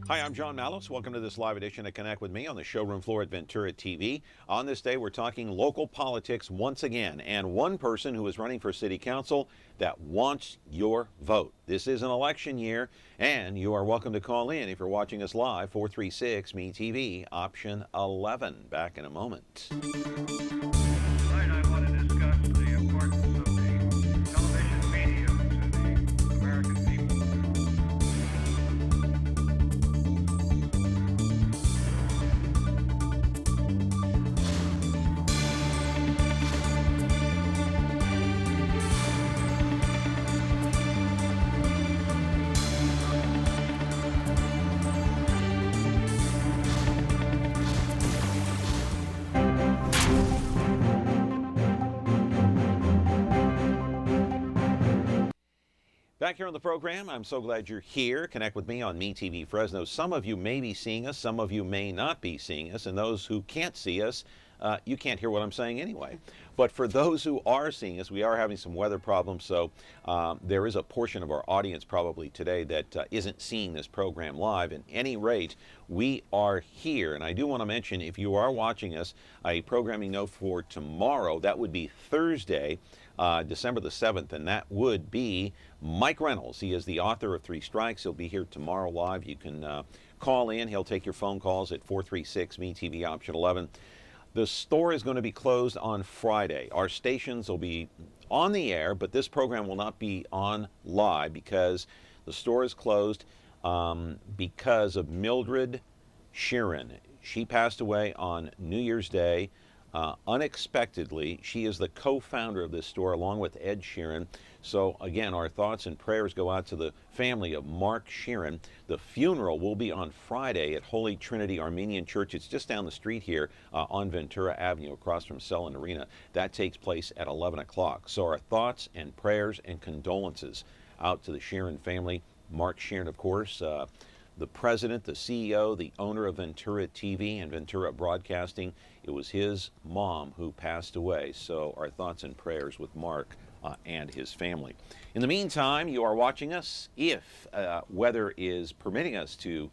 Hi, I'm John Mallos. Welcome to this live edition of Connect with Me on the showroom floor at Ventura TV. On this day, we're talking local politics once again, and one person who is running for city council that wants your vote. This is an election year, and you are welcome to call in if you're watching us live, 436-ME-TV, option 11. Back in a moment. Tonight I want to discuss the importance of the television medium to the American people. Back here on the program, I'm so glad you're here. Connect with me on MeTV Fresno. Some of you may be seeing us, some of you may not be seeing us, and those who can't see us, you can't hear what I'm saying anyway. But for those who are seeing us, we are having some weather problems, so there is a portion of our audience probably today that isn't seeing this program live. At any rate, we are here, and I do want to mention, if you are watching us, a programming note for tomorrow, that would be Thursday, December the 7th, and that would be Mike Reynolds. He is the author of Three Strikes. He'll be here tomorrow live. You can call in. He'll take your phone calls at 436-ME-TV, option 11. The store is going to be closed on Friday. Our stations will be on the air, but this program will not be on live because the store is closed because of Mildred Sheeran. She passed away on New Year's Day. Unexpectedly. She is the co-founder of this store along with Ed Sheeran. So again, our thoughts and prayers go out to the family of Mark Sheeran. The funeral will be on Friday at Holy Trinity Armenian Church. It's just down the street here on Ventura Avenue across from Selland Arena. That takes place at 11 o'clock. So our thoughts and prayers and condolences out to the Sheeran family. Mark Sheeran, of course, the president, the CEO, the owner of Ventura TV and Ventura Broadcasting. It was his mom who passed away. So our thoughts and prayers with Mark and his family. In the meantime, you are watching us. If weather is permitting us to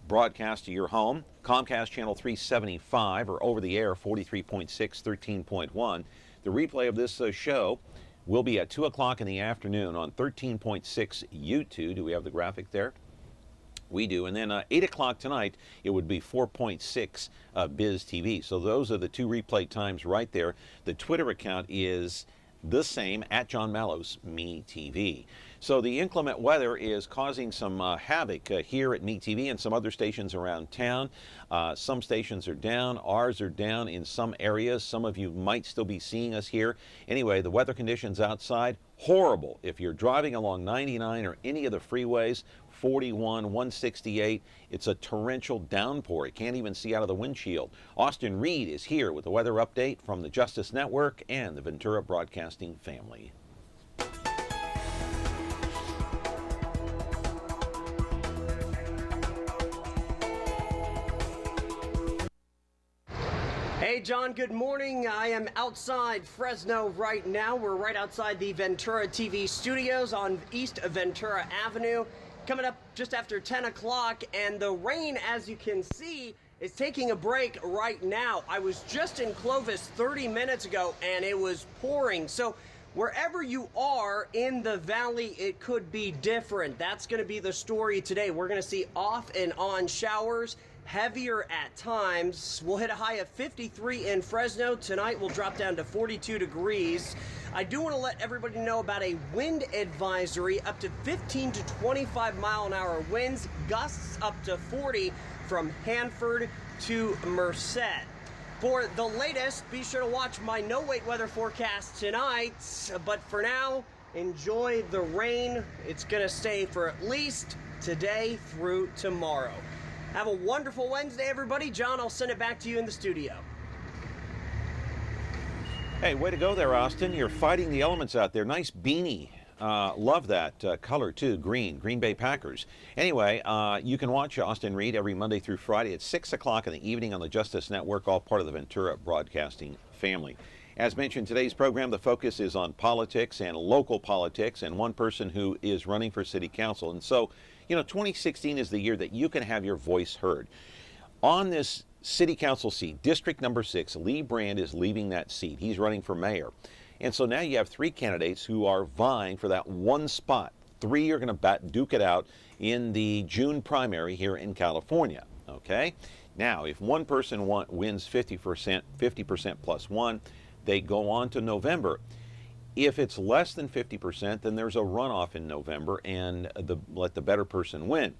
broadcast to your home, Comcast Channel 375 or over the air 43.6, 13.1. The replay of this show will be at 2 o'clock in the afternoon on 13.6 YouTube. Do we have the graphic there? We do. And then 8 o'clock tonight, it would be 4.6 Biz TV. So those are the two replay times right there. The Twitter account is the same, at John Mallos, MeTV. So the inclement weather is causing some havoc here at MeTV and some other stations around town. Some stations are down. Ours are down in some areas. Some of you might still be seeing us here. Anyway, the weather conditions outside, horrible. If you're driving along 99 or any of the freeways, 41, 168, it's a torrential downpour. You can't even see out of the windshield. Austin Reed is here with the weather update from the Justice Network and the Ventura Broadcasting family. Hey John, good morning. I am outside Fresno right now. We're right outside the Ventura TV studios on East Ventura Avenue. Coming up just after 10 o'clock, and the rain, as you can see, is taking a break right now. I was just in Clovis 30 minutes ago, and it was pouring. So wherever you are in the valley, it could be different. That's going to be the story today. We're going to see off and on showers, heavier at times. We'll hit a high of 53 in Fresno. Tonight we'll drop down to 42 degrees. I do want to let everybody know about a wind advisory, up to 15 to 25 mile an hour winds, gusts up to 40 from Hanford to Merced. For the latest, be sure to watch my no-wait weather forecast tonight. But for now, enjoy the rain. It's going to stay for at least today through tomorrow. Have a wonderful Wednesday, everybody. John, I'll send it back to you in the studio. Hey, way to go there, Austin. You're fighting the elements out there. Nice beanie. Love that color, too. Green Bay Packers. Anyway, you can watch Austin Reed every Monday through Friday at 6 o'clock in the evening on the Justice Network, all part of the Ventura Broadcasting family. As mentioned, today's program, the focus is on politics and local politics and one person who is running for city council. And so, 2016 is the year that you can have your voice heard. On this city council seat, district number 6, Lee Brand is leaving that seat. He's running for mayor. And so now you have 3 candidates who are vying for that one spot. 3 are going to duke it out in the June primary here in California. Okay? Now, if one person wins 50% plus 1, they go on to November. If it's less than 50%, then there's a runoff in November and let the better person win.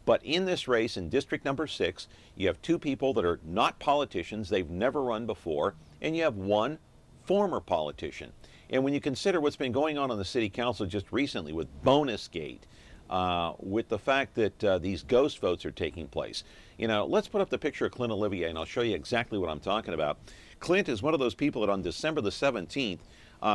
But in this race in district number 6, you have 2 people that are not politicians, they've never run before, and you have 1 former politician. And when you consider what's been going on the city council just recently with Bonusgate, with the fact that these ghost votes are taking place. Let's put up the picture of Clint Olivier, and I'll show you exactly what I'm talking about. Clint is one of those people that on December the 17th,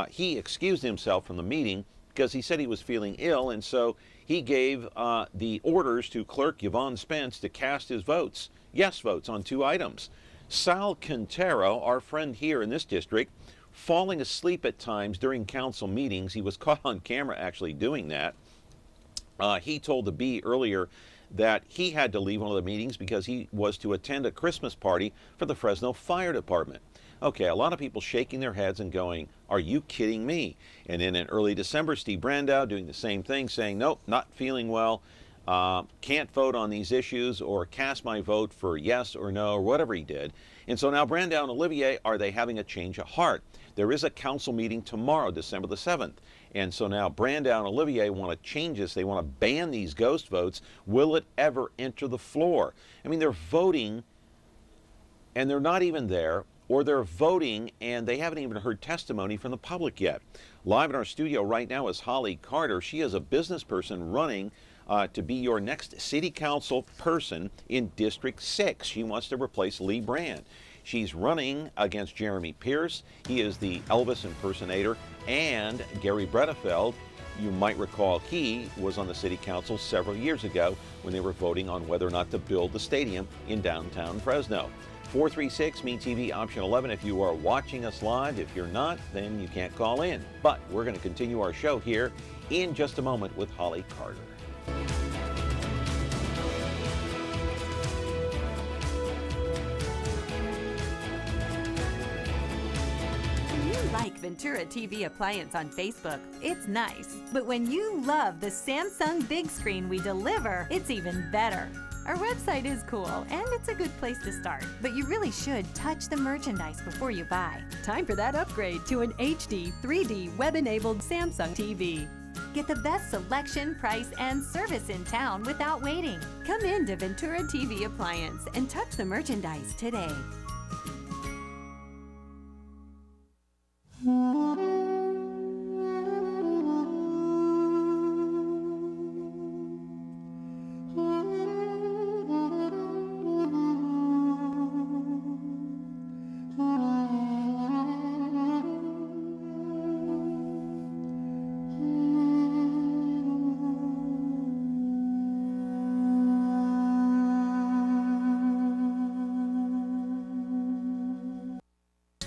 he excused himself from the meeting because he said he was feeling ill, and so he gave the orders to Clerk Yvonne Spence to cast his votes, yes votes, on 2 items. Sal Quintero, our friend here in this district, falling asleep at times during council meetings. He was caught on camera actually doing that. He told the Bee earlier that he had to leave one of the meetings because he was to attend a Christmas party for the Fresno Fire Department. Okay, a lot of people shaking their heads and going, are you kidding me? And then in early December, Steve Brandow doing the same thing, saying, nope, not feeling well, can't vote on these issues or cast my vote for yes or no or whatever he did. And so now Brandow and Olivier, are they having a change of heart? There is a council meeting tomorrow, December the 7th. And so now Brandow and Olivier want to change this. They want to ban these ghost votes. Will it ever enter the floor? I mean, they're voting and they're not even there, or they're voting and they haven't even heard testimony from the public yet. Live in our studio right now is Holly Carter. She is a business person running to be your next city council person in District 6. She wants to replace Lee Brand. She's running against Jeremy Pierce. He is the Elvis impersonator, and Gary Bredefeld. You might recall he was on the city council several years ago when they were voting on whether or not to build the stadium in downtown Fresno. 436 MeTV option 11 if you are watching us live. If you're not, then you can't call in. But we're going to continue our show here in just a moment with Holly Carter. Like Ventura TV Appliance on Facebook, it's nice. But when you love the Samsung big screen we deliver, it's even better. Our website is cool, and it's a good place to start. But you really should touch the merchandise before you buy. Time for that upgrade to an HD 3D web-enabled Samsung TV. Get the best selection, price, and service in town without waiting. Come in to Ventura TV Appliance and touch the merchandise today.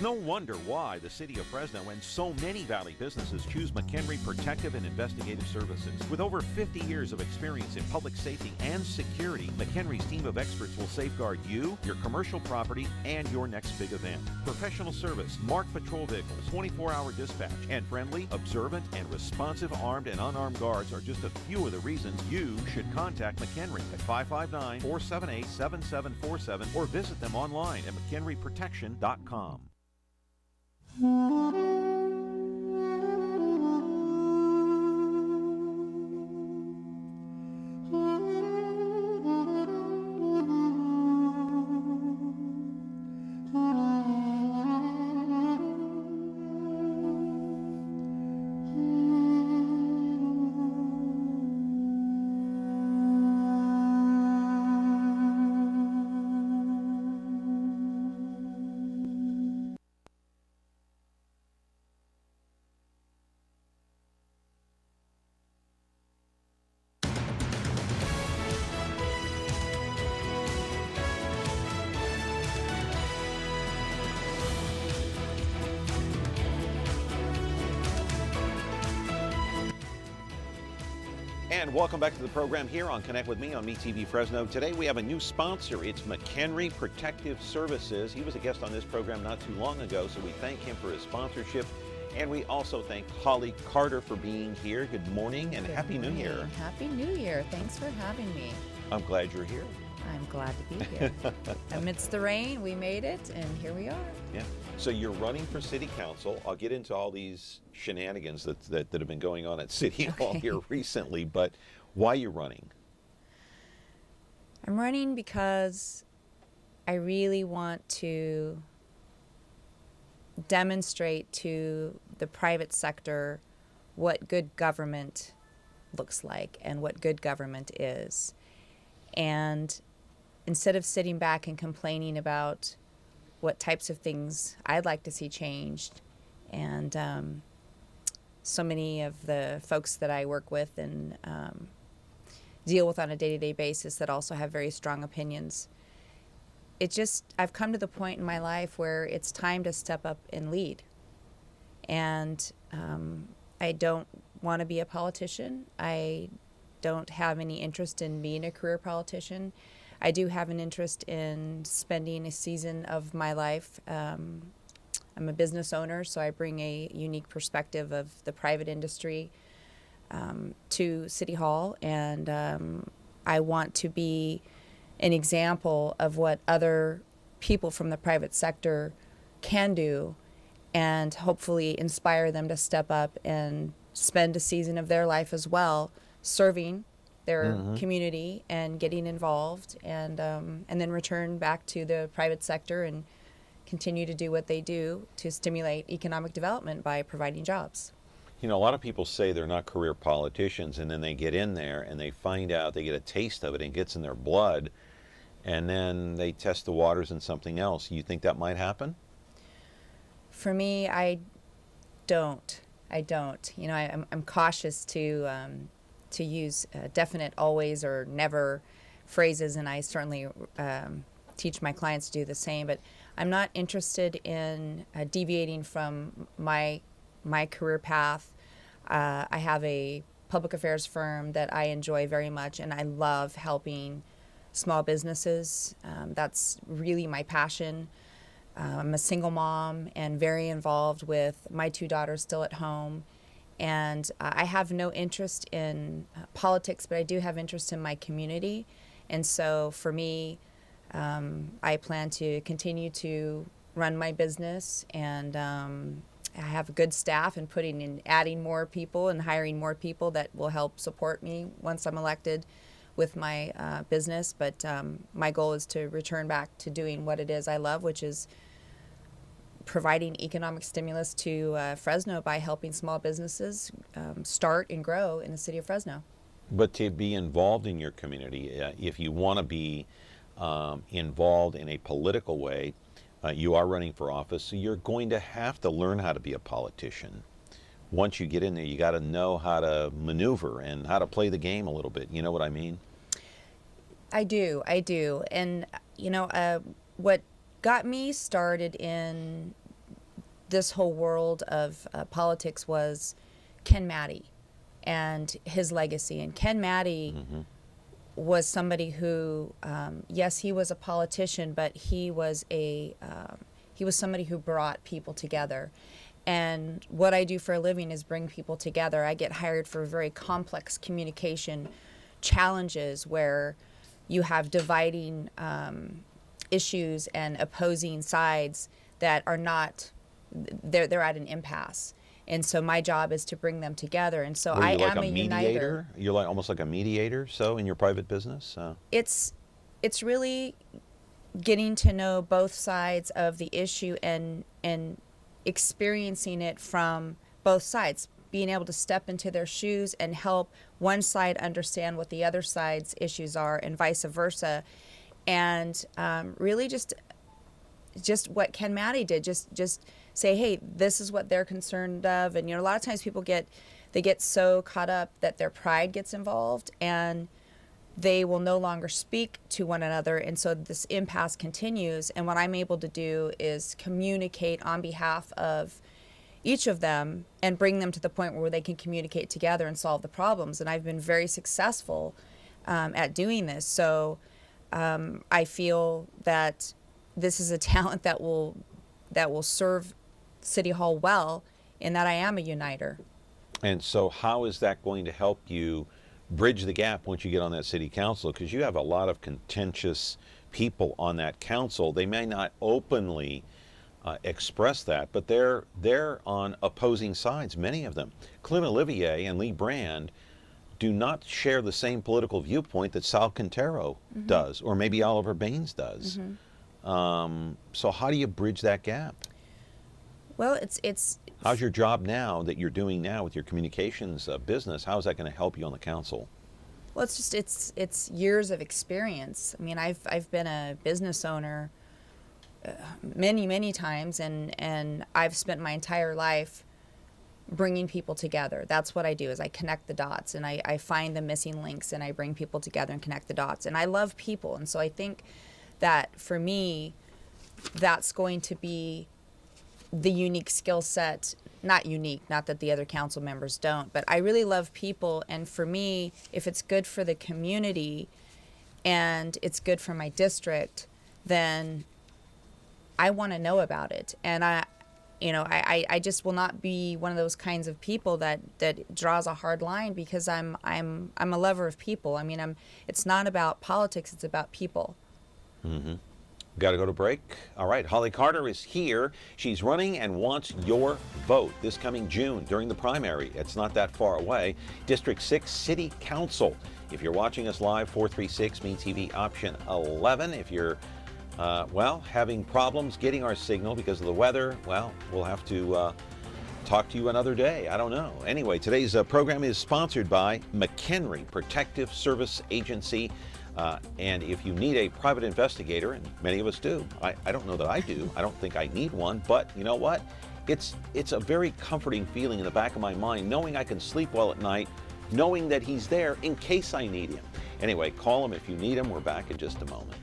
No wonder why the city of Fresno and so many Valley businesses choose McHenry Protective and Investigative Services. With over 50 years of experience in public safety and security, McHenry's team of experts will safeguard you, your commercial property, and your next big event. Professional service, marked patrol vehicles, 24-hour dispatch, and friendly, observant, and responsive armed and unarmed guards are just a few of the reasons you should contact McHenry at 559-478-7747 or visit them online at mchenryprotection.com. And welcome back to the program here on Connect with Me on MeTV Fresno. Today we have a new sponsor. It's McHenry Protective Services. He was a guest on this program not too long ago, so we thank him for his sponsorship. And we also thank Holly Carter for being here. Good morning and Happy New Year. Happy New Year. Thanks for having me. I'm glad you're here. I'm glad to be here. Amidst the rain, we made it, and here we are. Yeah. So you're running for city council. I'll get into all these shenanigans that have been going on at City Hall here recently, but why are you running? I'm running because I really want to demonstrate to the private sector what good government looks like and what good government is. And instead of sitting back and complaining about what types of things I'd like to see changed, and so many of the folks that I work with and deal with on a day-to-day basis that also have very strong opinions, I've come to the point in my life where it's time to step up and lead. And I don't want to be a politician. I don't have any interest in being a career politician. I do have an interest in spending a season of my life. I'm a business owner, so I bring a unique perspective of the private industry to City Hall, and I want to be an example of what other people from the private sector can do, and hopefully inspire them to step up and spend a season of their life as well serving their community and getting involved, and then return back to the private sector and continue to do what they do to stimulate economic development by providing jobs. You know, a lot of people say they're not career politicians, and then they get in there and they find out, they get a taste of it and it gets in their blood, and then they test the waters in something else. You think that might happen? For me, I don't. You know, I'm cautious to use definite always or never phrases, and I certainly teach my clients to do the same, but I'm not interested in deviating from my career path. I have a public affairs firm that I enjoy very much, and I love helping small businesses. That's really my passion. I'm a single mom and very involved with my two daughters still at home. And I have no interest in politics, but I do have interest in my community. And so for me, I plan to continue to run my business, and I have a good staff, and adding more people and hiring more people that will help support me once I'm elected with my business. But my goal is to return back to doing what it is I love, which is providing economic stimulus to Fresno by helping small businesses start and grow in the city of Fresno. But to be involved in your community, if you want to be involved in a political way, you are running for office, so you're going to have to learn how to be a politician. Once you get in there, you got to know how to maneuver and how to play the game a little bit. You know what I mean? I do. And, you know, what got me started in this whole world of politics was Ken Maddie and his legacy. And Ken Maddie was somebody who, yes, he was a politician, but he was somebody who brought people together. And what I do for a living is bring people together. I get hired for very complex communication challenges where you have dividing issues and opposing sides that are not, they're at an impasse. And so my job is to bring them together. And so I am a uniter. You're like almost like a mediator, so in your private business? It's really getting to know both sides of the issue and experiencing it from both sides, being able to step into their shoes and help one side understand what the other side's issues are and vice versa. And really just what Ken Maddie did, just say, hey, this is what they're concerned of. And, you know, a lot of times people get so caught up that their pride gets involved and they will no longer speak to one another. And so this impasse continues. And what I'm able to do is communicate on behalf of each of them and bring them to the point where they can communicate together and solve the problems. And I've been very successful at doing this. So I feel that this is a talent that will serve City Hall well, in that I am a uniter. And so how is that going to help you bridge the gap once you get on that city council? Because you have a lot of contentious people on that council. They may not openly express that, but they're on opposing sides, many of them. Clint Olivier and Lee Brand do not share the same political viewpoint that Sal Quintero does, or maybe Oliver Baines does. So how do you bridge that gap? Well, it's How's your job now that you're doing now with your communications business? How is that going to help you on the council? well, it's just it's years of experience. I mean, I've been a business owner many times, and I've spent my entire life bringing people together. That's what I do, is I connect the dots, and I find the missing links, and I bring people together and connect the dots. And I love people, and so I think that for me, that's going to be the unique skill set. Not unique, not that the other council members don't, but I really love people. And for me, if it's good for the community and it's good for my district, then I want to know about it. And I just will not be one of those kinds of people that draws a hard line, because I'm a lover of people. I mean, it's not about politics, it's about people. Mm-hmm. Got to go to break. All right, Holly Carter is here. She's running and wants your vote this coming June during the primary. It's not that far away. District 6 City Council. If you're watching us live, 436 MeTV option 11. If you're having problems getting our signal because of the weather, well, we'll have to talk to you another day. I don't know. Anyway, today's program is sponsored by McHenry Protective Service Agency. And if you need a private investigator, and many of us do, I don't know that I do. I don't think I need one, but you know what? It's a very comforting feeling in the back of my mind, knowing I can sleep well at night, knowing that he's there in case I need him. Anyway, call him if you need him. We're back in just a moment.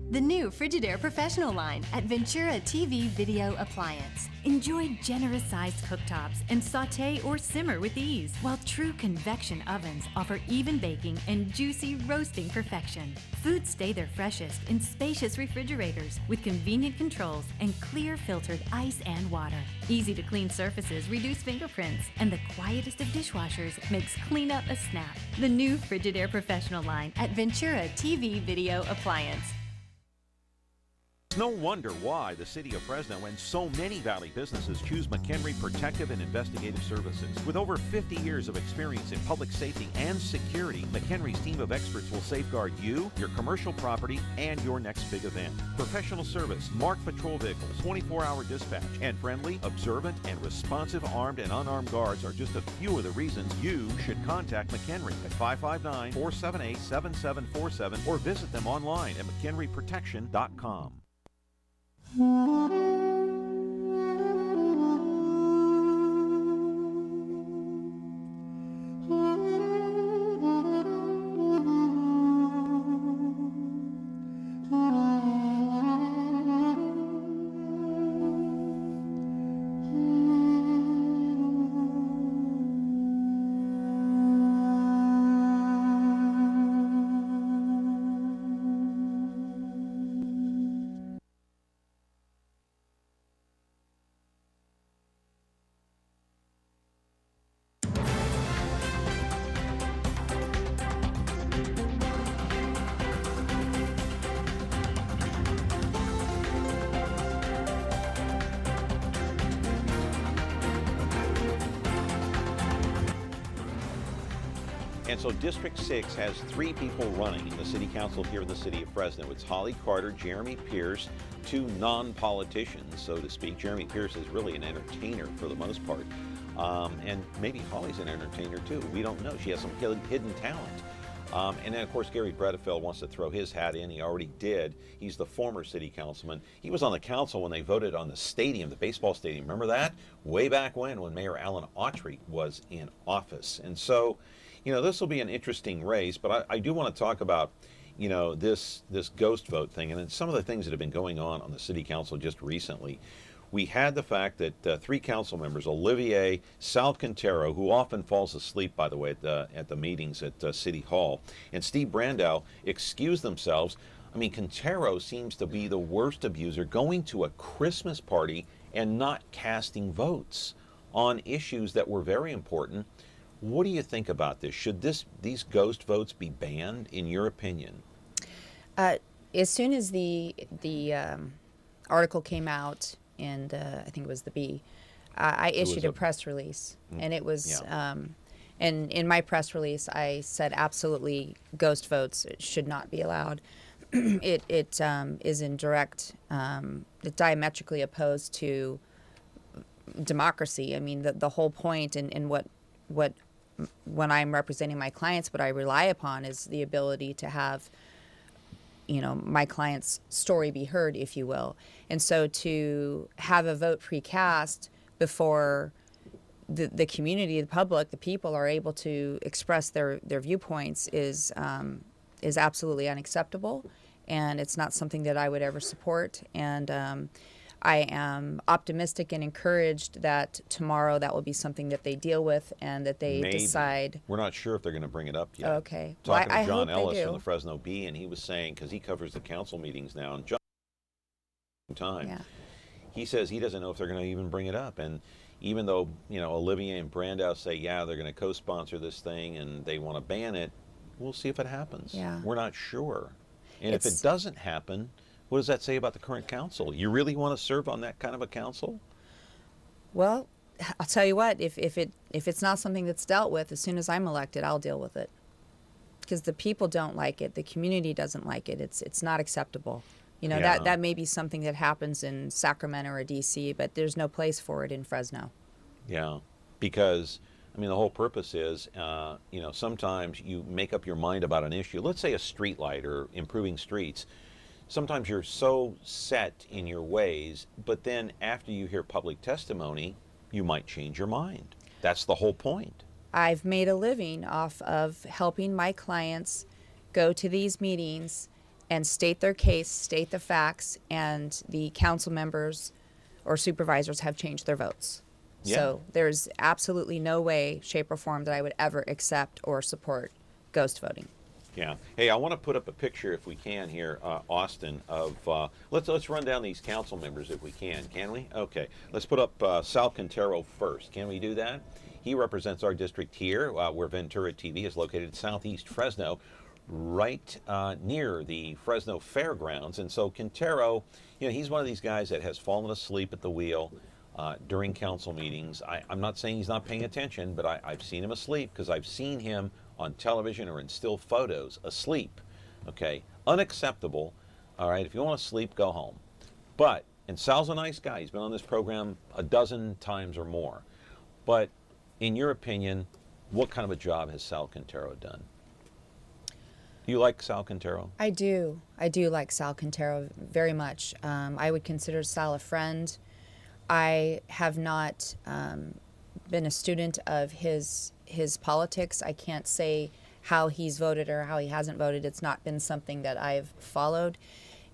The new Frigidaire Professional line at Ventura TV Video Appliance. Enjoy generous-sized cooktops and sauté or simmer with ease, while true convection ovens offer even baking and juicy roasting perfection. Foods stay their freshest in spacious refrigerators with convenient controls and clear filtered ice and water. Easy to clean surfaces reduce fingerprints, and the quietest of dishwashers makes cleanup a snap. The new Frigidaire Professional line at Ventura TV Video Appliance. No wonder why the city of Fresno and so many Valley businesses choose McHenry Protective and Investigative Services. With over 50 years of experience in public safety and security, McHenry's team of experts will safeguard you, your commercial property, and your next big event. Professional service, marked patrol vehicles, 24-hour dispatch, and friendly, observant, and responsive armed and unarmed guards are just a few of the reasons you should contact McHenry at 559-478-7747 or visit them online at mchenryprotection.com. And so District 6 has 3 people running in the city council here in the city of Fresno. It's Holly Carter, Jeremy Pierce, two non-politicians, so to speak. Jeremy Pierce is really an entertainer for the most part. And maybe Holly's an entertainer too. We don't know. She has some hidden talent. And then, of course, Gary Bredefeld wants to throw his hat in. He already did. He's the former city councilman. He was on the council when they voted on the stadium, the baseball stadium. Remember that? Way back when Mayor Alan Autry was in office. And so, you know, this will be an interesting race. But I do want to talk about, you know, this ghost vote thing and then some of the things that have been going on the city council just recently. We had the fact that three council members, Olivier Salcantero, who often falls asleep, by the way, at the meetings at City Hall, and Steve Brandow excused themselves. I mean, Quintero seems to be the worst abuser, going to a Christmas party and not casting votes on issues that were very important. What do you think about this? Should these ghost votes be banned, in your opinion? As soon as the article came out, and I think it was the Bee, I issued a press release, and it was, and in my press release, I said absolutely ghost votes should not be allowed. It is in direct, diametrically opposed to democracy. I mean, the whole point, and what when I'm representing my clients, what I rely upon is the ability to have, you know, my client's story be heard, if you will. And so to have a vote precast before the community, the public, the people are able to express their viewpoints is absolutely unacceptable. And it's not something that I would ever support. And I am optimistic and encouraged that tomorrow that will be something that they deal with and that they decide. We're not sure if they're going to bring it up yet. Okay. Talking Well, to John I hope Ellis they do. from the Fresno Bee, and he was saying, because he covers the council meetings now, and John, Yeah. he says he doesn't know if they're going to even bring it up. And even though, you know, Olivier and Brandow say, yeah, they're going to co-sponsor this thing and they want to ban it, we'll see if it happens. Yeah. We're not sure. And if It's- it doesn't happen, what does that say about the current council? You really want to serve on that kind of a council? Well, I'll tell you what, if it's not something that's dealt with, as soon as I'm elected, I'll deal with it. Because the people don't like it, the community doesn't like it. It's not acceptable. You know, Yeah. that may be something that happens in Sacramento or DC, but there's no place for it in Fresno. Yeah, because, I mean, the whole purpose is, you know, sometimes you make up your mind about an issue. Let's say a street light or improving streets. Sometimes you're so set in your ways, but then after you hear public testimony, you might change your mind. That's the whole point. I've made a living off of helping my clients go to these meetings and state their case, state the facts, and the council members or supervisors have changed their votes. Yeah. So there's absolutely no way, shape, or form that I would ever accept or support ghost voting. Yeah. Hey, I want to put up a picture, if we can, here, Austin, of let's run down these council members if we can. Can we? Okay. Let's put up Sal Quintero first. Can we do that? He represents our district here, where Ventura TV is located in southeast Fresno, right near the Fresno Fairgrounds. And so Quintero, you know, he's one of these guys that has fallen asleep at the wheel during council meetings. I'm not saying he's not paying attention, but I've seen him asleep because I've seen him on television or in still photos asleep. Okay, unacceptable. All right, if you want to sleep, go home. But, and Sal's a nice guy. He's been on this program a dozen times or more. But in your opinion, what kind of a job has Sal Quintero done? Do you like Sal Quintero? I do. I do like Sal Quintero very much. I would consider Sal a friend. I have not been a student of his politics. I can't say how he's voted or how he hasn't voted. It's not been something that I've followed.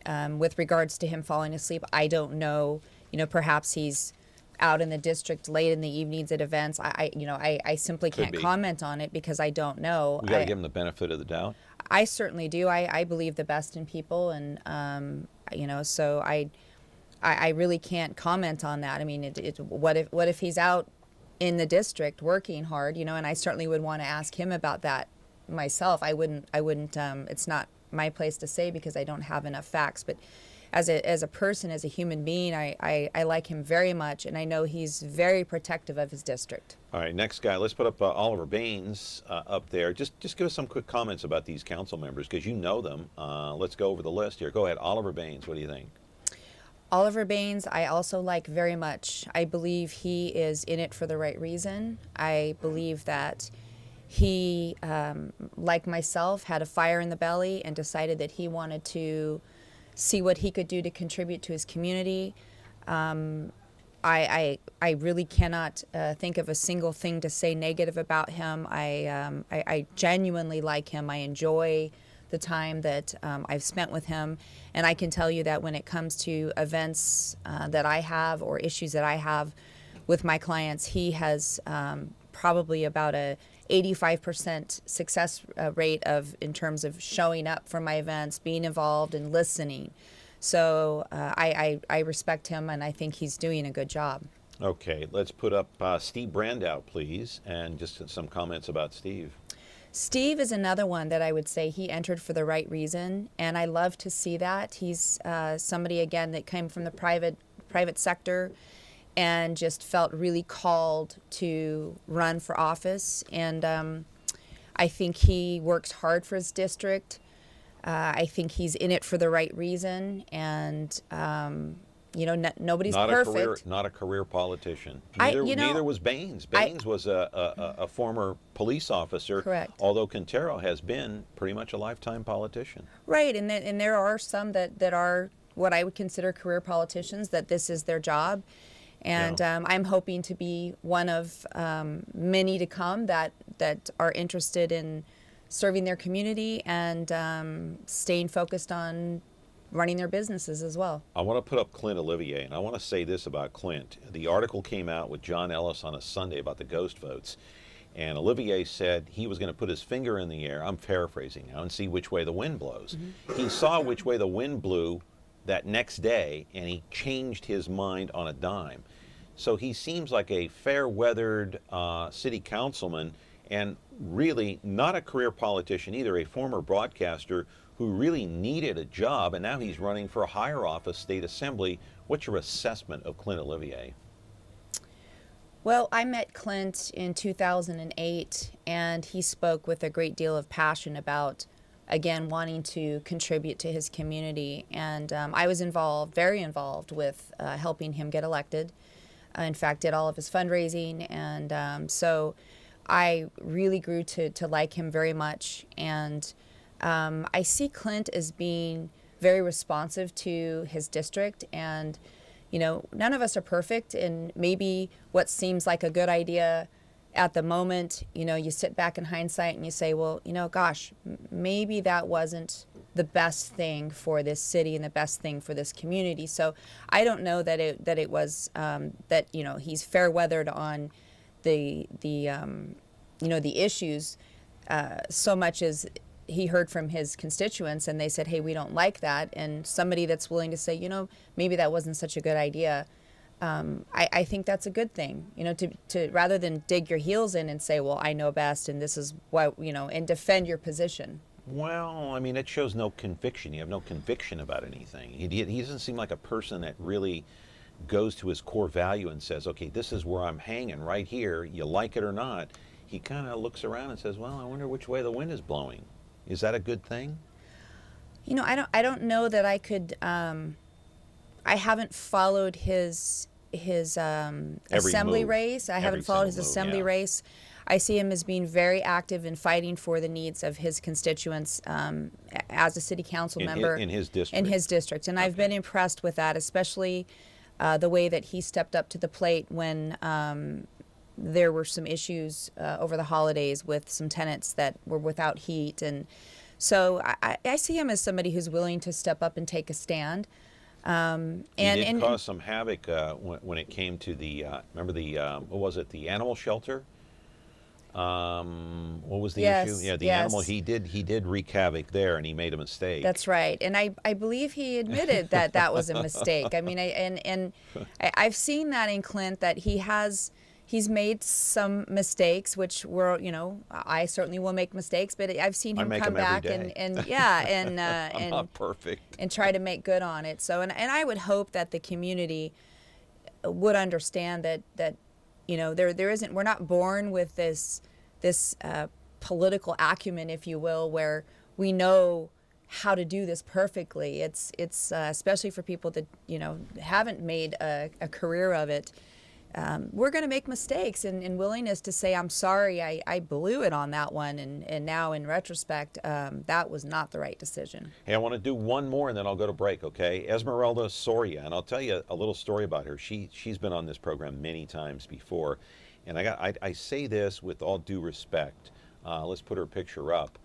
With regards to him falling asleep, I don't know. You know, perhaps he's out in the district late in the evenings at events. I simply Could can't be. comment on it because I don't know. We got to give him the benefit of the doubt. I certainly do. I believe the best in people, and you know, so I really can't comment on that. I mean, what if he's out in the district working hard, you know? And I certainly would want to ask him about that myself. I wouldn't. It's not my place to say because I don't have enough facts. But as a person, as a human being, I like him very much, and I know he's very protective of his district. All right, next guy. Let's put up Oliver Baines up there. Just give us some quick comments about these council members because you know them. Let's go over the list here. Go ahead, Oliver Baines. What do you think? Oliver Baines, I also like very much. I believe he is in it for the right reason. I believe that he, like myself, had a fire in the belly and decided that he wanted to see what he could do to contribute to his community. I really cannot think of a single thing to say negative about him. I genuinely like him. I enjoy the time that I've spent with him, and I can tell you that when it comes to events that I have or issues that I have with my clients, he has probably about a 85% success rate in terms of showing up for my events, being involved, and listening. So I respect him, and I think he's doing a good job. Okay, let's put up Steve Brandow, please, and just some comments about Steve. Steve is another one that I would say he entered for the right reason, and I love to see that. He's somebody, again, that came from the private sector and just felt really called to run for office. And I think he works hard for his district. I think he's in it for the right reason, and nobody's perfect. Not a career politician. I- Neither was Baines. Baines was a former police officer. Correct. Although Quintero has been pretty much a lifetime politician. Right, and there are some that are what I would consider career politicians, that this is their job. And I'm hoping to be one of many to come that are interested in serving their community and staying focused on running their businesses as well. I want to put up Clint Olivier, and I want to say this about Clint. The article came out with John Ellis on a Sunday about the ghost votes, and Olivier said he was going to put his finger in the air, I'm paraphrasing now, and see which way the wind blows. Mm-hmm. He saw which way the wind blew that next day, and he changed his mind on a dime. So he seems like a fair-weathered city councilman, and really not a career politician either, a former broadcaster who really needed a job, and now he's running for a higher office, state assembly. What's your assessment of Clint Olivier? Well, I met Clint in 2008, and he spoke with a great deal of passion about, again, wanting to contribute to his community. And I was very involved with helping him get elected. In fact, did all of his fundraising, and so I really grew to like him very much. And I see Clint as being very responsive to his district, and none of us are perfect, and maybe what seems like a good idea at the moment, you sit back in hindsight and you say, well, gosh, maybe that wasn't the best thing for this city and the best thing for this community. So I don't know that it was that he's fair weathered on the issues so much as he heard from his constituents and they said, hey, we don't like that, and somebody that's willing to say, maybe that wasn't such a good idea. I think that's a good thing, to rather than dig your heels in and say, well, I know best and this is what, and defend your position. Well, I mean, it shows no conviction. You have no conviction about anything. He doesn't seem like a person that really goes to his core value and says, okay, this is where I'm hanging right here. You like it or not. He kind of looks around and says, well, I wonder which way the wind is blowing. Is that a good thing? I don't know that I could. I haven't followed his assembly race. I haven't followed his assembly race. I see him as being very active in fighting for the needs of his constituents as a city council member in his district. And I've been impressed with that, especially the way that he stepped up to the plate when there were some issues over the holidays with some tenants that were without heat. And so I see him as somebody who's willing to step up and take a stand. He did cause some havoc when it came to the, remember the, what was it, the animal shelter? What was the issue? Yeah, the animal. He did wreak havoc there, and he made a mistake. That's right, and I believe he admitted that was a mistake. I mean, I've seen that in Clint, that he's made some mistakes, which were, I certainly will make mistakes, but I've seen him come back and I'm not perfect, and try to make good on it. So and I would hope that the community would understand that there isn't, we're not born with this political acumen, if you will, where we know how to do this perfectly. It's especially for people that, you know, haven't made a career of it. We're going to make mistakes, and willingness to say, I'm sorry, I blew it on that one, and now in retrospect, that was not the right decision. Hey, I want to do one more and then I'll go to break, okay? Esmeralda Soria, and I'll tell you a little story about her. She's been on this program many times before, and I say this with all due respect. Let's put her picture up.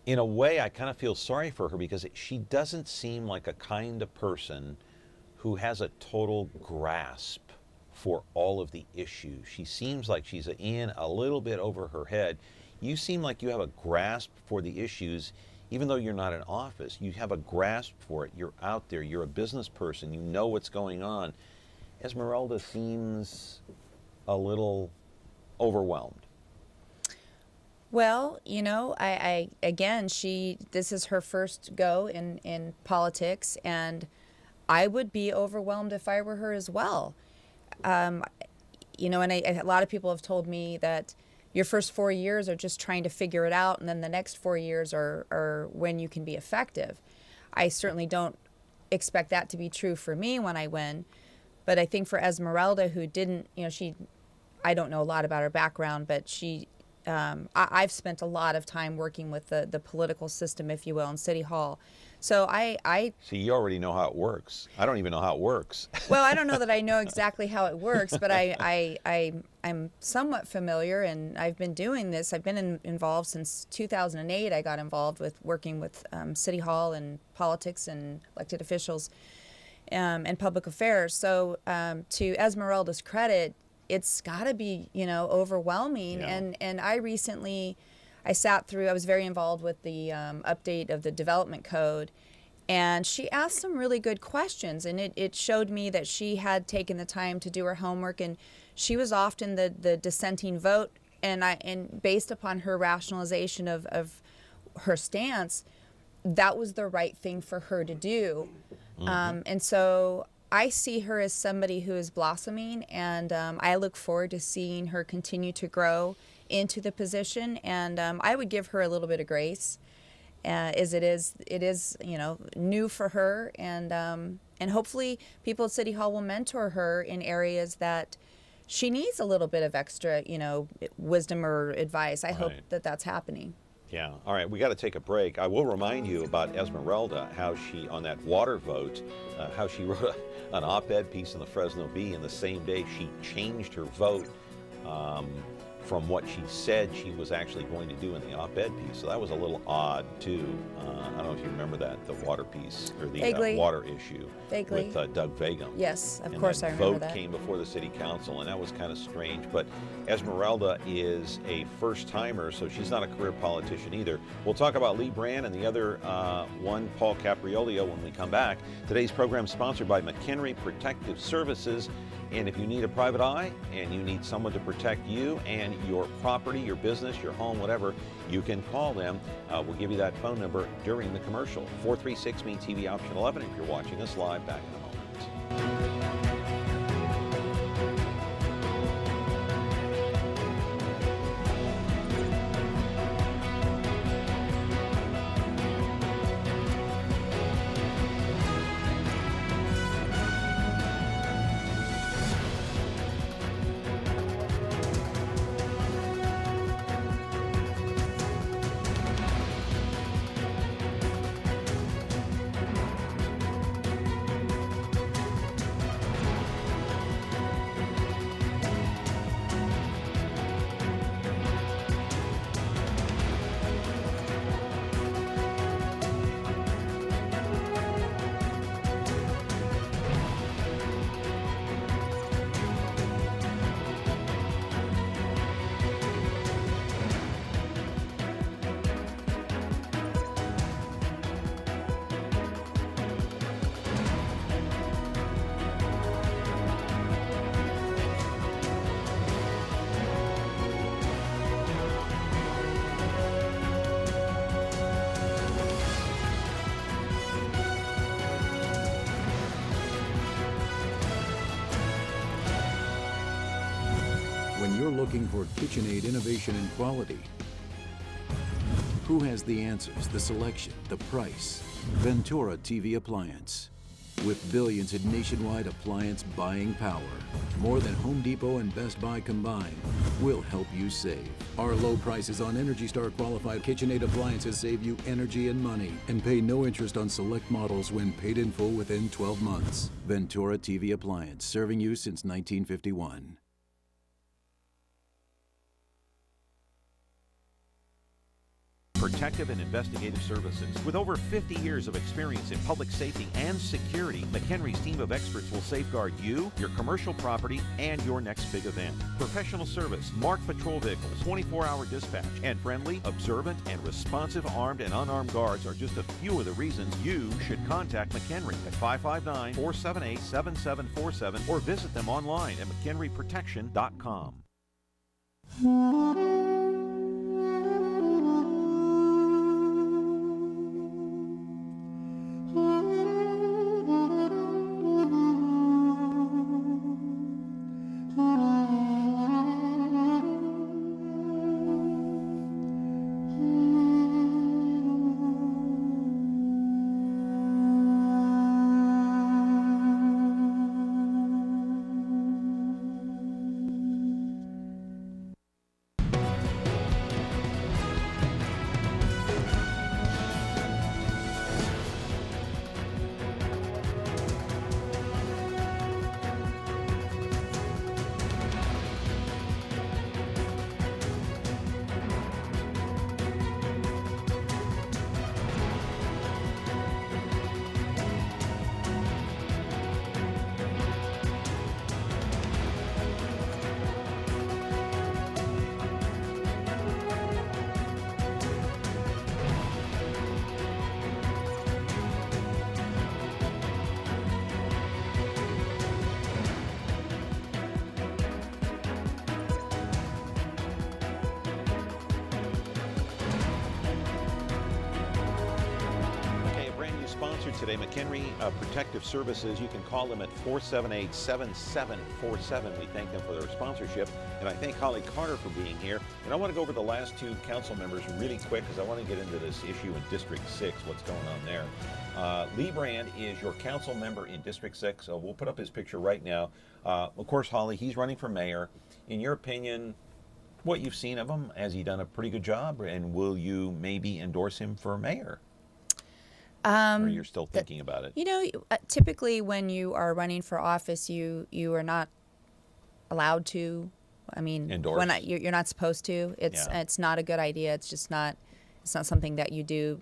In a way, I kind of feel sorry for her because she doesn't seem like a kind of person who has a total grasp for all of the issues. She seems like she's in a little bit over her head. You seem like you have a grasp for the issues, even though you're not in office. You have a grasp for it. You're out there. You're a business person. You know what's going on. Esmeralda seems a little overwhelmed. Well, you know, I again, this is her first go in politics, and I would be overwhelmed if I were her as well. You know, and a lot of people have told me that your first 4 years are just trying to figure it out, and then the next 4 years are when you can be effective. I certainly don't expect that to be true for me when I win, but I think for Esmeralda, who didn't, you know, I don't know a lot about her background, but I've spent a lot of time working with the political system, if you will, in City Hall. So I See, you already know how it works. I don't even know how it works. well, I don't know that I know exactly how it works, but I'm somewhat familiar, and I've been doing this. I've been involved since 2008. I got involved with working with City Hall and politics and elected officials and public affairs. So to Esmeralda's credit, it's got to be, you know, overwhelming. Yeah. And I was very involved with the update of the development code, and she asked some really good questions, and it showed me that she had taken the time to do her homework, and she was often the dissenting vote, and based upon her rationalization of her stance, that was the right thing for her to do. And so I see her as somebody who is blossoming, and I look forward to seeing her continue to grow into the position. And I would give her a little bit of grace, as it is, you know, new for her, and hopefully people at City Hall will mentor her in areas that she needs a little bit of extra, you know, wisdom or advice. I hope that that's happening. Yeah. All right. We got to take a break. I will remind you about Esmeralda, how she, on that water vote, how she wrote an op-ed piece in the Fresno Bee, and the same day she changed her vote from what she said she was actually going to do in the op-ed piece. So that was a little odd, too. I don't know if you remember that, the water piece, or the water issue with Doug Vagum. Yes, of course I remember that. Vote came before the city council, and that was kind of strange. But Esmeralda is a first-timer, so she's not a career politician either. We'll talk about Lee Brand and the other one, Paul Capriolio, when we come back. Today's program is sponsored by McHenry Protective Services. And if you need a private eye and you need someone to protect you and your property, your business, your home, whatever, you can call them. We'll give you that phone number during the commercial. 436-ME-TV option 11 if you're watching us live. Back in a moment. When you're looking for KitchenAid innovation and quality, Who has the answers, the selection, the price? Ventura TV Appliance. With billions in nationwide appliance buying power, more than Home Depot and Best Buy combined, we'll help you save. Our low prices on Energy Star qualified KitchenAid appliances save you energy and money, and pay no interest on select models when paid in full within 12 months. Ventura TV Appliance, serving you since 1951. Protective and Investigative Services. With over 50 years of experience in public safety and security, McHenry's team of experts will safeguard you, your commercial property, and your next big event. Professional service, marked patrol vehicles, 24-hour dispatch, and friendly, observant, and responsive armed and unarmed guards are just a few of the reasons you should contact McHenry at 559-478-7747 or visit them online at mchenryprotection.com. Today, McHenry Protective Services. You can call them at 478-7747. We thank them for their sponsorship, and I thank Holly Carter for being here. And I want to go over the last two council members really quick because I want to get into this issue in District 6, what's going on there. Lee Brand is your council member in District 6, so we'll put up his picture right now. Of course, Holly, he's running for mayor. In your opinion, what you've seen of him, has he done a pretty good job, and will you maybe endorse him for mayor? Or you're still thinking about it? You know, typically when you are running for office, you are not allowed to. I mean, endorse. You're not supposed to. It's not a good idea. It's just not. It's not something that you do.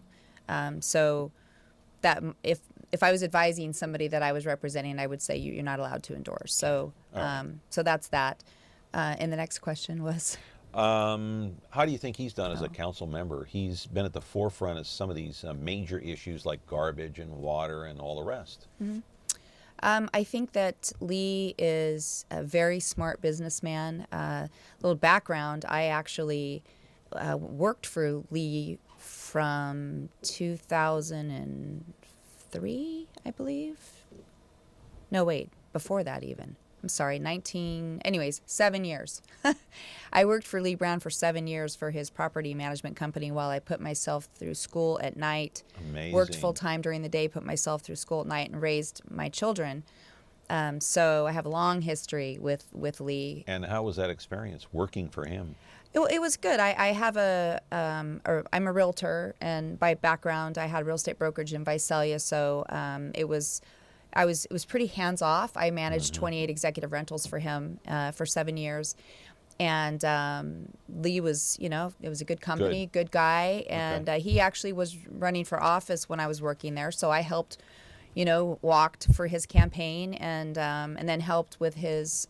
So that if I was advising somebody that I was representing, I would say you're not allowed to endorse. So so that's that. And the next question was. How do you think he's done as a council member? He's been at the forefront of some of these major issues like garbage and water and all the rest. Mm-hmm. I think that Lee is a very smart businessman. Little background, I actually worked for Lee from 2003, I believe. No, wait, before that even. I'm sorry, 7 years. I worked for Lee Brown for 7 years for his property management company while I put myself through school at night. Amazing. Worked full time during the day, put myself through school at night, and raised my children. So I have a long history with Lee. And how was that experience working for him? It was good. I have I'm a realtor, and by background, I had real estate brokerage in Visalia, so it was pretty hands off. I managed 28 executive rentals for him for 7 years. And Lee was, it was a good company, good guy. And he actually was running for office when I was working there. So I helped, walked for his campaign and then helped with his,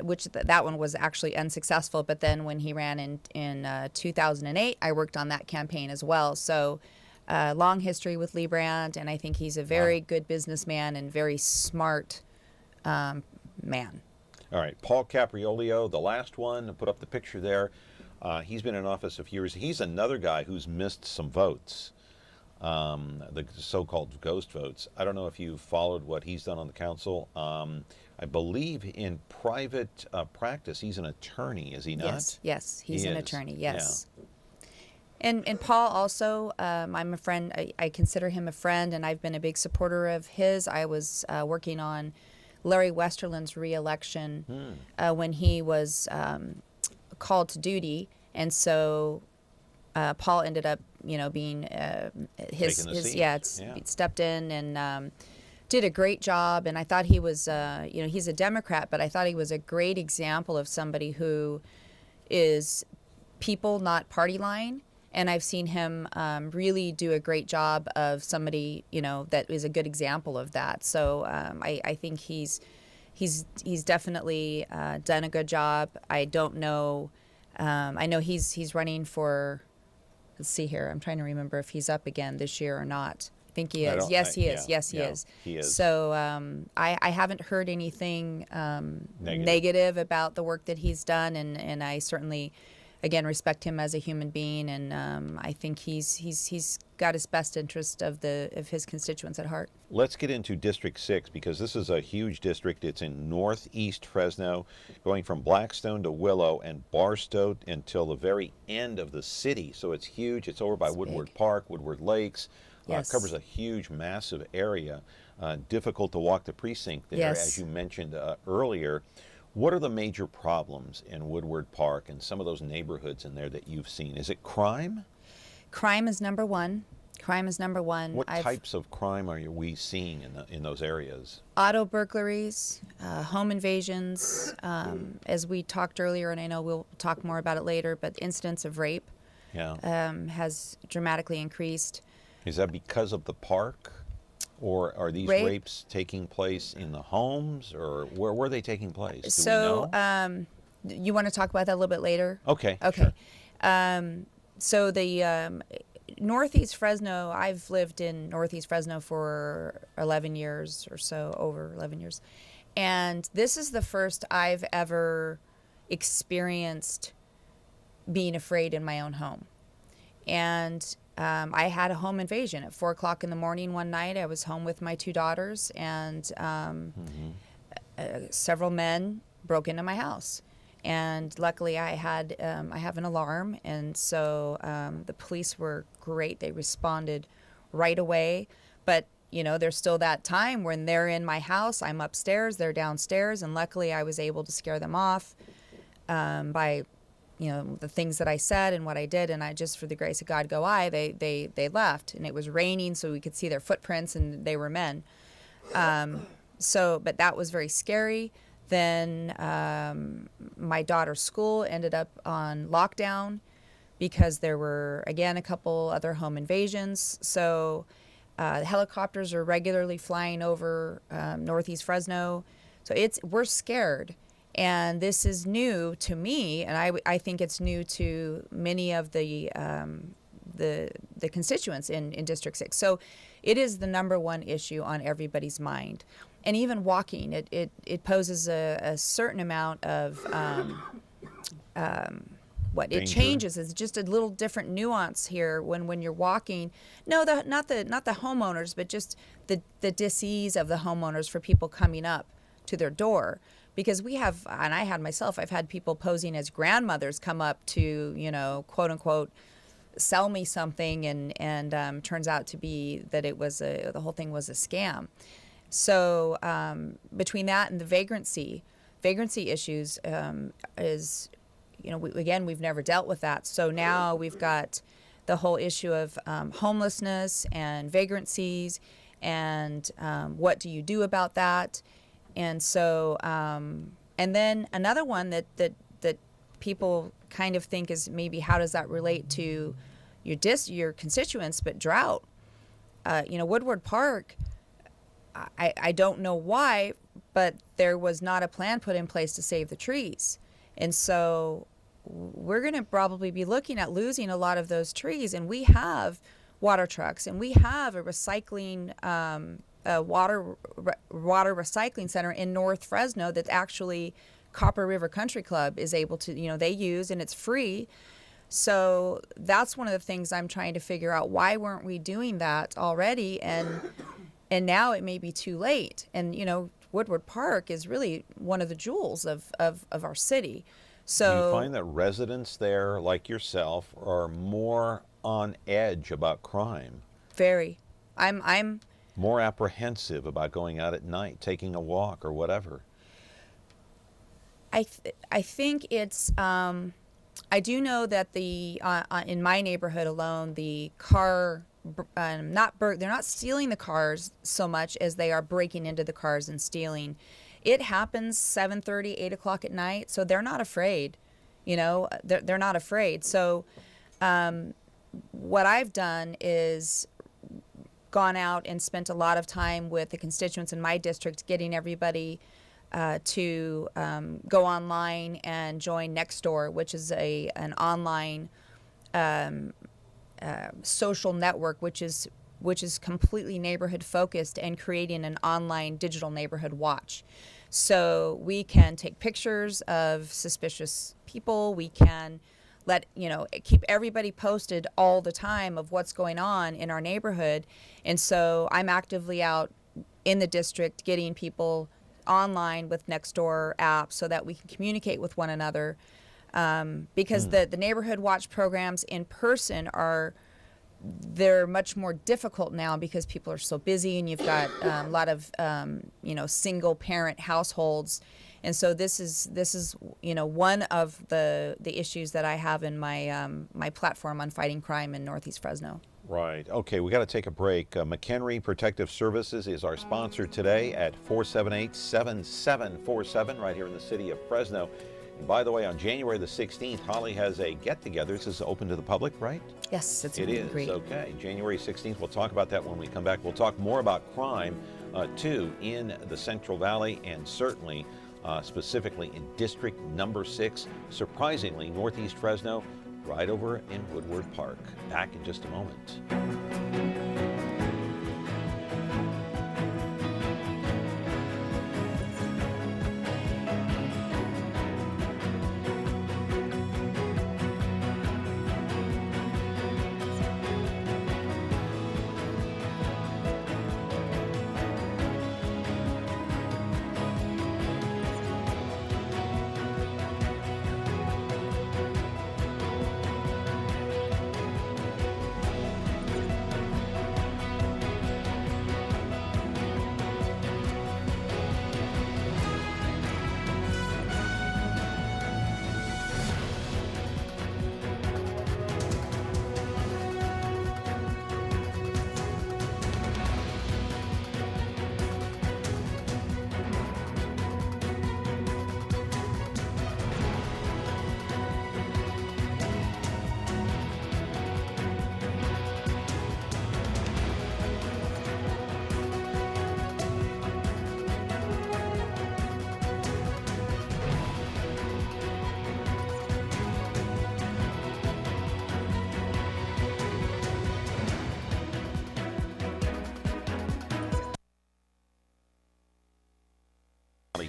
which that one was actually unsuccessful. But then when he ran in 2008, I worked on that campaign as well. So long history with Lee Brand, and I think he's a very good businessman and very smart man. All right, Paul Capriolio, the last one, put up the picture there. He's been in office a few years. He's another guy who's missed some votes, the so-called ghost votes. I don't know if you followed what he's done on the council. I believe in private practice, he's an attorney, is he not? Yes, he's an attorney, yes. Yeah. And Paul also, I'm a friend. I consider him a friend, and I've been a big supporter of his. I was working on Larry Westerland's reelection when he was called to duty, and so Paul ended up, being Taking the seat. yeah, Yeah. stepped in and did a great job. And I thought he was, he's a Democrat, but I thought he was a great example of somebody who is people, not party line. And I've seen him really do a great job of somebody, that is a good example of that. So I think he's definitely done a good job. I don't know. I know he's running for. Let's see here. I'm trying to remember if he's up again this year or not. I think he is. Yes, he is. Yes, he is. He is. So I haven't heard anything negative about the work that he's done, and I certainly, again, respect him as a human being, and I think he's got his best interest of his constituents at heart. Let's get into District 6 because this is a huge district. It's in northeast Fresno, going from Blackstone to Willow and Barstow until the very end of the city. So it's huge. It's over by Woodward big. Park, Woodward Lakes. Yes. Covers a huge, massive area. Difficult to walk the precinct there, Yes. as you mentioned earlier. What are the major problems in Woodward Park and some of those neighborhoods in there that you've seen? Is it crime? Crime is number one. Crime is number one. What types of crime are we seeing in those areas? Auto burglaries, home invasions, as we talked earlier, and I know we'll talk more about it later, but incidents of rape has dramatically increased. Is that because of the park? Or are these Rape? rapes taking place in the homes, or where were they taking place? Do So, we know? you want to talk about that a little bit later? Okay. Okay. Sure. So the Northeast Fresno, I've lived in Northeast Fresno for 11 years or so, over 11 years. And this is the first I've ever experienced being afraid in my own home. And I had a home invasion at 4 o'clock in the morning one night. I was home with my 2 daughters, and several men broke into my house. And luckily, I have an alarm, and so the police were great. They responded right away. But there's still that time when they're in my house. I'm upstairs, they're downstairs, and luckily, I was able to scare them off by the things that I said and what I did, and I just, for the grace of God, go I. They left, and it was raining, so we could see their footprints, and they were men. But that was very scary. Then my daughter's school ended up on lockdown because there were, again, a couple other home invasions. So the helicopters are regularly flying over Northeast Fresno. So we're scared. And this is new to me, and I think it's new to many of the constituents in District 6. So it is the number one issue on everybody's mind. And even walking, it poses a certain amount of what it Danger. changes. It's just a little different nuance here when you're walking. No, not the homeowners, but just the dis-ease of the homeowners for people coming up to their door. Because we have, and I had myself, I've had people posing as grandmothers come up to, quote unquote, sell me something, and turns out to be that the whole thing was a scam. So between that and the vagrancy issues is, we've never dealt with that. So now we've got the whole issue of homelessness and vagrancies, and what do you do about that? And so, and then another one that people kind of think is maybe how does that relate to your constituents, but drought. Woodward Park, I don't know why, but there was not a plan put in place to save the trees. And so we're going to probably be looking at losing a lot of those trees. And we have water trucks, and we have a recycling water recycling center in North Fresno that actually Copper River Country Club is able to, they use, and it's free. So that's one of the things I'm trying to figure out. Why weren't we doing that already? And now it may be too late. And, Woodward Park is really one of the jewels of our city. So Do you find that residents there, like yourself, are more on edge about crime, very, I'm more apprehensive about going out at night, taking a walk, or whatever? I think it's I do know that the in my neighborhood alone, the car they're not stealing the cars so much as they are breaking into the cars and stealing. It happens 7:30, 8 o'clock at night, so they're not afraid. You know, they're not afraid. So what I've done is gone out and spent a lot of time with the constituents in my district, getting everybody to go online and join Nextdoor, which is an online social network, which is completely neighborhood focused, and creating an online digital neighborhood watch. So we can take pictures of suspicious people. We can keep everybody posted all the time of what's going on in our neighborhood. And so I'm actively out in the district getting people online with Nextdoor app so that we can communicate with one another. Because the neighborhood watch programs in person they're much more difficult now because people are so busy, and you've got a lot of single parent households. And so this is one of the issues that I have in my my platform on fighting crime in Northeast Fresno. Right. Okay, we got to take a break. McHenry Protective Services is our sponsor today at 478-7747 right here in the city of Fresno. And by the way, on January the 16th, Holly has a get-together. This is open to the public, right? Yes, it's It is. great. Okay, January 16th. We'll talk about that when we come back. We'll talk more about crime, too, in the Central Valley, and certainly specifically in District Number 6, surprisingly, Northeast Fresno, right over in Woodward Park. Back in just a moment.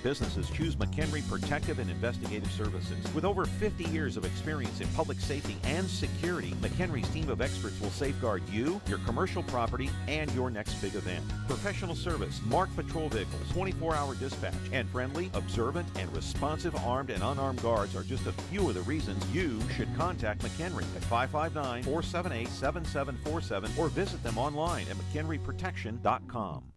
Businesses choose McHenry Protective and Investigative Services. With over 50 years of experience in public safety and security, McHenry's team of experts will safeguard you, your commercial property, and your next big event. Professional service, marked patrol vehicles, 24-hour dispatch, and friendly, observant, and responsive armed and unarmed guards are just a few of the reasons you should contact McHenry at 559-478-7747 or visit them online at mchenryprotection.com.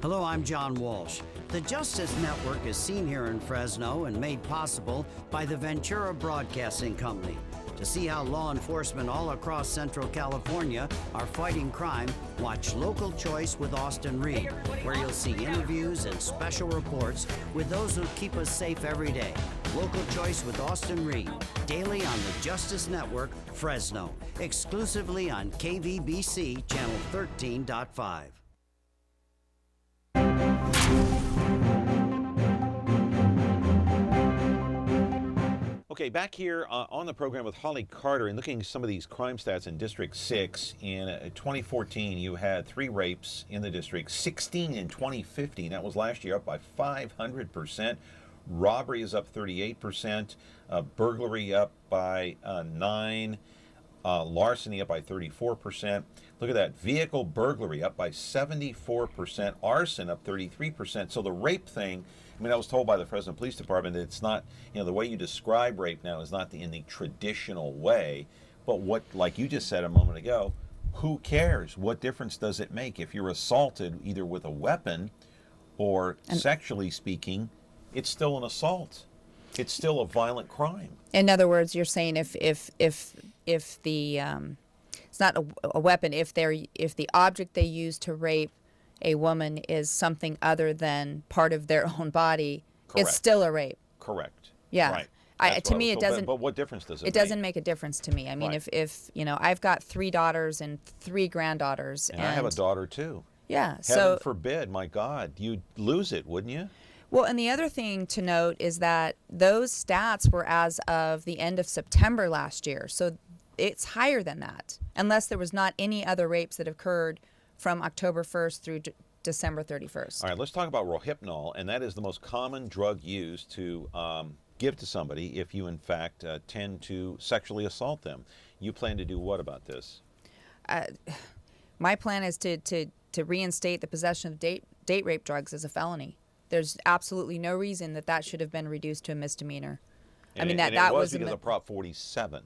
Hello, I'm John Walsh. The Justice Network is seen here in Fresno and made possible by the Ventura Broadcasting Company. To see how law enforcement all across Central California are fighting crime, watch Local Choice with Austin Reed, where you'll see interviews and special reports with those who keep us safe every day. Local Choice with Austin Reed, daily on the Justice Network, Fresno, exclusively on KVBC Channel 13.5. Okay, back here on the program with Holly Carter and looking at some of these crime stats in District 6. In 2014, you had 3 rapes in the district, 16 in 2015. That was last year, up by 500%. Robbery is up 38%, burglary up by 9%. larceny up by 34%. Look at that. Vehicle burglary up by 74%. Arson up 33%. So the rape thing, I mean, I was told by the Fresno Police Department that it's not, the way you describe rape now is not in the traditional way. But what, like you just said a moment ago, who cares? What difference does it make? If you're assaulted either with a weapon or sexually speaking, it's still an assault. It's still a violent crime. In other words, you're saying if the it's not a weapon, if the object they use to rape a woman is something other than part of their own body, Correct. it's still a rape. Correct. Yeah. Right. To me, it doesn't. But what difference does it make? It doesn't make a difference to me. I mean, Right. if I've got 3 daughters and 3 granddaughters, And I have a daughter too. Yeah. Heaven forbid, my God, you'd lose it, wouldn't you? Well, and the other thing to note is that those stats were as of the end of September last year. So it's higher than that, unless there was not any other rapes that occurred from October 1st through December 31st. All right, let's talk about Rohypnol, and that is the most common drug used to give to somebody if you, in fact, tend to sexually assault them. You plan to do what about this? My plan is to reinstate the possession of date rape drugs as a felony. There's absolutely no reason that should have been reduced to a misdemeanor. And it was because of Prop 47.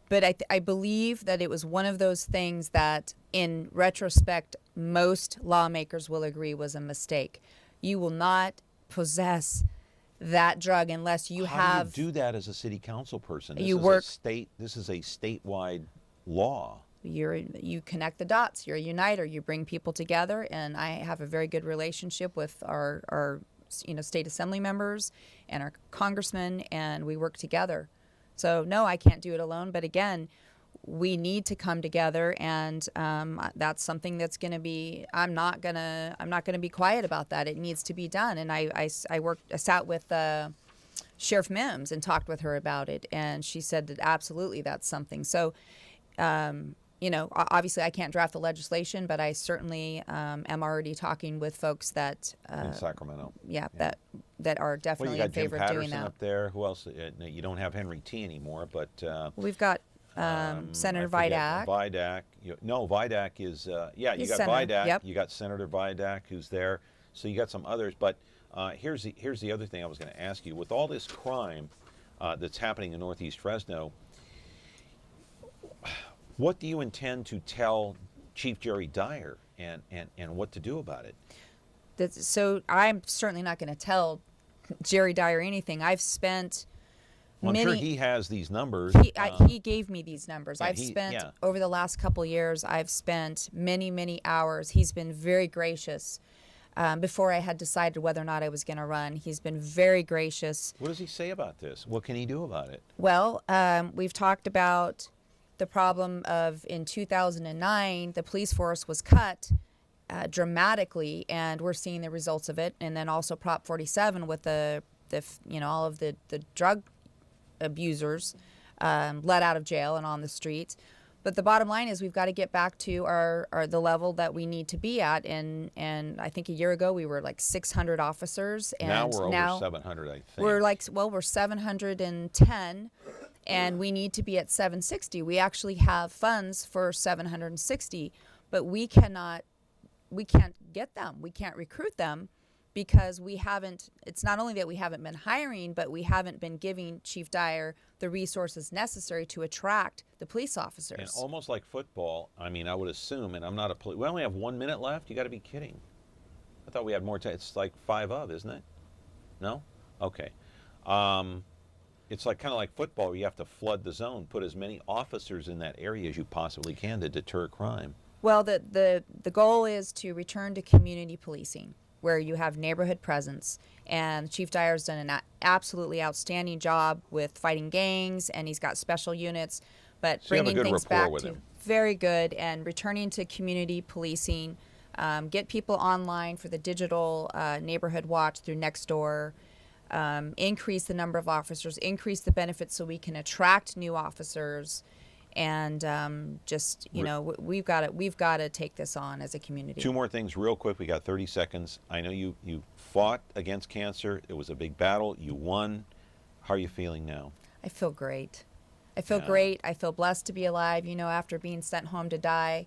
But I believe that it was one of those things that, in retrospect, most lawmakers will agree was a mistake. You will not possess that drug unless you How have. do you do that as a city council person? This You is work- This is a statewide law. You connect the dots. You're a uniter. You bring people together, and I have a very good relationship with our state assembly members and our congressmen, and we work together. So no, I can't do it alone. But again, we need to come together, and that's something that's going to be. I'm not gonna be quiet about that. It needs to be done. And I sat with Sheriff Mims and talked with her about it, and she said that absolutely that's something. So. Obviously I can't draft the legislation, but I certainly am already talking with folks that In Sacramento. that are definitely Well, you in got Jim favor of Patterson doing that. up there. Who else? You don't have Henry T. anymore, but We've got Senator Vidak. Vidak. Vidak is you He's got Senator, Vidak. yep. You got Senator Vidak who's there. So you got some others. But here's the other thing I was going to ask you. With all this crime that's happening in Northeast Fresno, what do you intend to tell Chief Jerry Dyer and what to do about it? So I'm certainly not going to tell Jerry Dyer anything. I've spent Well, I'm many. sure he has these numbers. He gave me these numbers. yeah, I've spent over the last couple years. I've spent many hours. He's been very gracious. Before I had decided whether or not I was going to run, he's been very gracious. What does he say about this? What can he do about it? Well, we've talked about the problem of in 2009, the police force was cut dramatically, and we're seeing the results of it. And then also Prop 47 with all of the drug abusers let out of jail and on the streets. But the bottom line is we've got to get back to the level that we need to be at. And I think a year ago we were like 600 officers. And now we're over 700, I think. We're 710, and we need to be at 760. We actually have funds for 760, but we can't get them. We can't recruit them because we haven't. It's not only that we haven't been hiring, but we haven't been giving Chief Dyer the resources necessary to attract the police officers. And almost like football, I mean, I would assume, and I'm not a we only have 1 minute left. You got to be kidding. I thought we had more time. It's like 5 of, isn't it? No? Okay. It's like kind of like football where you have to flood the zone, put as many officers in that area as you possibly can to deter crime. Well, the goal is to return to community policing, where you have neighborhood presence. And Chief Dyer's done an absolutely outstanding job with fighting gangs, and he's got special units. But So you have a bringing good things rapport back with to him. very good, and returning to community policing, get people online for the digital neighborhood watch through Nextdoor. Increase the number of officers, increase the benefits so we can attract new officers, and we've got to take this on as a community. 2 more things real quick. We got 30 seconds. I know you fought against cancer. It was a big battle. You won. How are you feeling now? I feel great. I feel great. I feel blessed to be alive, you know, after being sent home to die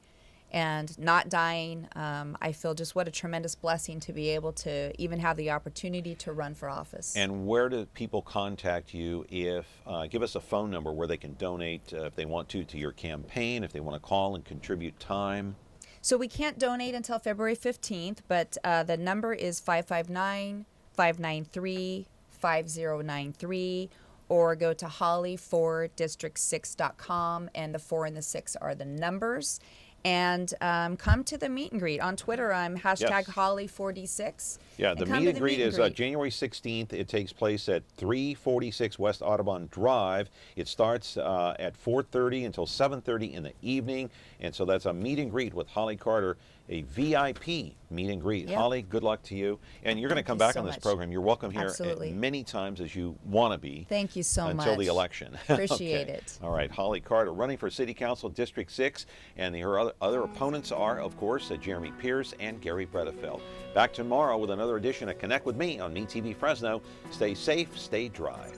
and not dying. I feel just what a tremendous blessing to be able to even have the opportunity to run for office. And where do people contact you if, give us a phone number where they can donate if they want to your campaign, if they want to call and contribute time? So we can't donate until February 15th, but the number is 559-593-5093, or go to holly4district6.com, and the 4 and the 6 are the numbers. And come to the meet and greet. On Twitter, I'm hashtag Holly4D6. Yeah, the meet and greet is January 16th. It takes place at 346 West Audubon Drive. It starts at 4:30 until 7:30 in the evening. And so that's a meet and greet with Holly Carter, a VIP meet and greet. Yep. Holly, good luck to you. And you're going to come back on this program. You're welcome here as many times as you want to be. Thank you so much. Until the election. Appreciate it. All right, Holly Carter running for City Council District 6. And her other opponents are, of course, Jeremy Pierce and Gary Bredefeld. Back tomorrow with another edition of Connect with Me on MeTV Fresno. Stay safe, stay dry.